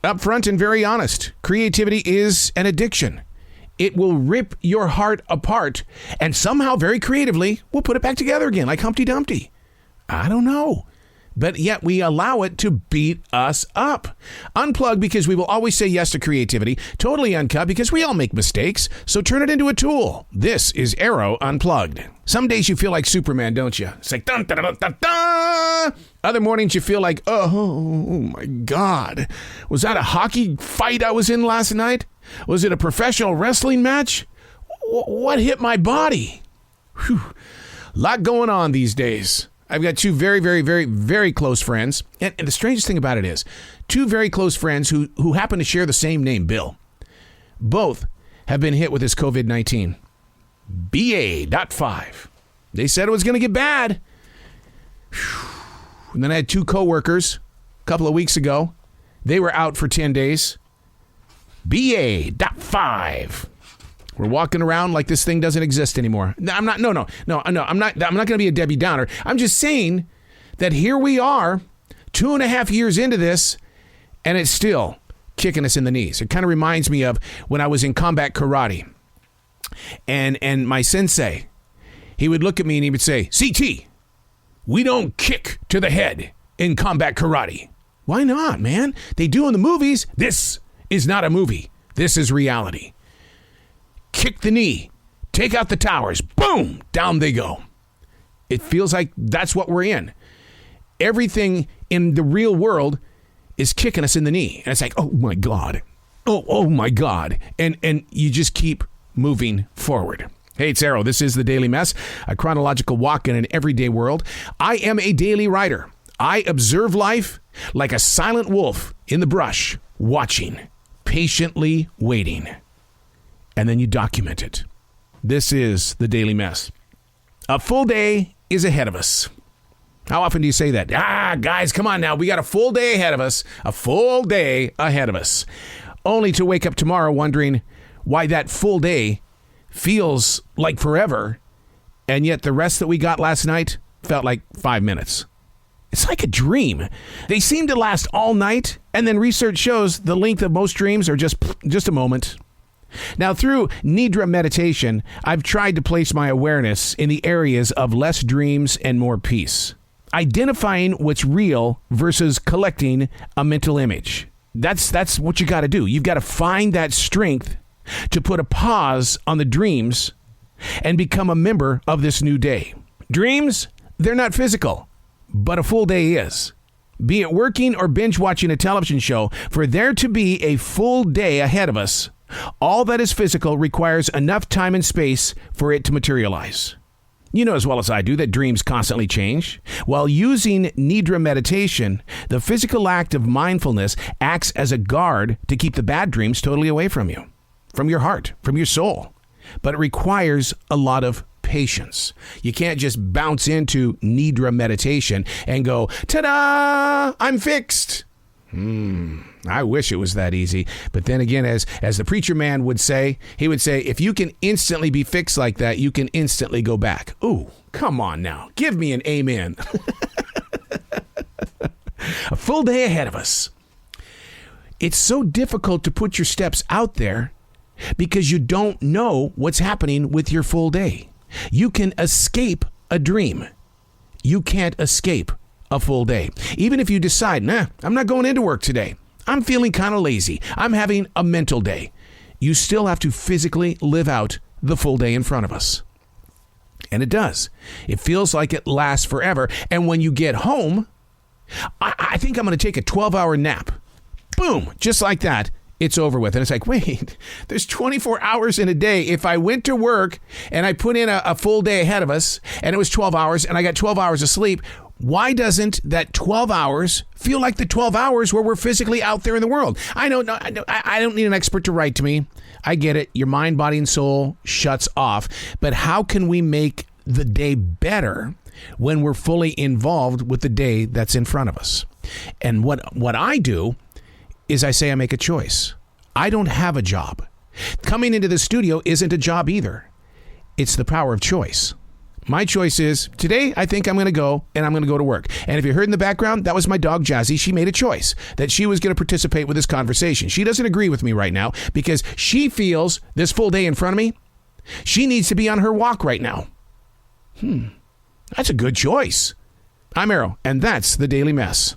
Upfront and very honest. Creativity is an addiction. It will rip your heart apart and somehow very creatively we'll put it back together again like Humpty Dumpty. I don't know. But yet we allow it to beat us up. Unplug because we will always say yes to creativity. Totally uncut because we all make mistakes. So turn it into a tool. This is Arroe Unplugged. Some days you feel like Superman, don't you? It's like dun dun dun dun dun. Other mornings you feel like, oh my God. Was that a hockey fight I was in last night? Was it a professional wrestling match? What hit my body? Whew. A lot going on these days. I've got two very, very, very, very close friends. And the strangest thing about it is, two very close friends who happen to share the same name, Bill. Both have been hit with this COVID-19. BA.5. They said it was going to get bad. And then I had two coworkers a couple of weeks ago. They were out for 10 days. BA.5. We're walking around like this thing doesn't exist anymore. I'm not going to be a Debbie Downer. I'm just saying that here we are 2.5 years into this and it's still kicking us in the knees. It kind of reminds me of when I was in combat karate and my sensei, he would look at me and he would say, CT, we don't kick to the head in combat karate. Why not, man? They do in the movies. This is not a movie. This is reality. Kick the knee, take out the towers, boom, down they go. It feels like that's what we're in. Everything in the real world is kicking us in the knee. And it's like, oh my God. Oh my God. And you just keep moving forward. Hey, it's Arroe. This is The Daily Mess, a chronological walk in an everyday world. I am a daily writer. I observe life like a silent wolf in the brush, watching, patiently waiting. And then you document it. This is The Daily Mess. A full day is ahead of us. How often do you say that? Guys, come on now. We got a full day ahead of us. A full day ahead of us. Only to wake up tomorrow wondering why that full day feels like forever, and yet the rest that we got last night felt like 5 minutes. It's like a dream. They seem to last all night, and then research shows the length of most dreams are just a moment. Now, through Nidra meditation, I've tried to place my awareness in the areas of less dreams and more peace. Identifying what's real versus collecting a mental image. That's what you got to do. You've got to find that strength to put a pause on the dreams and become a member of this new day. Dreams, they're not physical, but a full day is. Be it working or binge watching a television show, for there to be a full day ahead of us, all that is physical requires enough time and space for it to materialize. You know as well as I do that dreams constantly change. While using Nidra meditation, the physical act of mindfulness acts as a guard to keep the bad dreams totally away from you, from your heart, from your soul. But it requires a lot of patience. You can't just bounce into Nidra meditation and go, ta-da, I'm fixed. I wish it was that easy. But then again, as the preacher man would say, he would say, if you can instantly be fixed like that, you can instantly go back. Ooh, come on now. Give me an amen. A full day ahead of us. It's so difficult to put your steps out there because you don't know what's happening with your full day. You can escape a dream. You can't escape a full day. Even if you decide, I'm not going into work today. I'm feeling kind of lazy. I'm having a mental day. You still have to physically live out the full day in front of us. And it does. It feels like it lasts forever. And when you get home, I think I'm going to take a 12-hour nap. Boom, just like that. It's over with. And it's like, wait, there's 24 hours in a day. If I went to work and I put in a full day ahead of us and it was 12 hours and I got 12 hours of sleep, why doesn't that 12 hours feel like the 12 hours where we're physically out there in the world? I don't need an expert to write to me. I get it. Your mind, body, and soul shuts off. But how can we make the day better when we're fully involved with the day that's in front of us? And what I do is I say I make a choice. I don't have a job. Coming into the studio isn't a job either. It's the power of choice. My choice is, today I think I'm going to go and I'm going to go to work. And if you heard in the background, that was my dog Jazzy. She made a choice that she was going to participate with this conversation. She doesn't agree with me right now because she feels this full day in front of me, she needs to be on her walk right now. That's a good choice. I'm Arroe, and that's the Daily Mess.